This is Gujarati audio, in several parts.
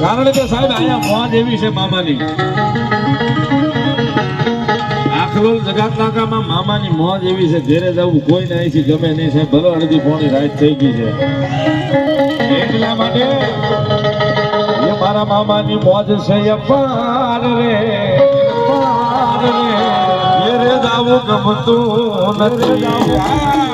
કારણ કે સાહેબ અહીંયા મોજ એવી છે મામાની, આખરોલ જગાત નાકામાં મામાની મોજ એવી છે, ઘેરે જવું કોઈ નહીં છે, ગમે નહીં છે, ભલે અડધી પોણી રાત થઈ ગઈ છે, એટલા માટે એ મારા મામાની મોજ છે એ પાર રે ઘેરે જવું ગમતું નથી.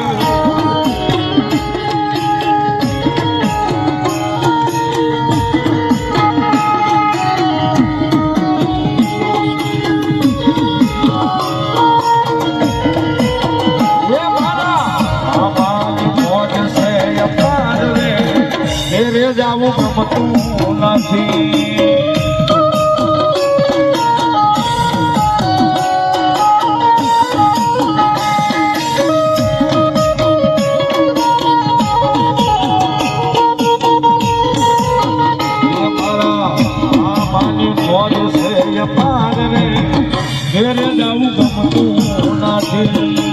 જાવું ગમતું નથી. મામાની મોજ છે પાર રે ઘેરે જાવું ગમતું નથી.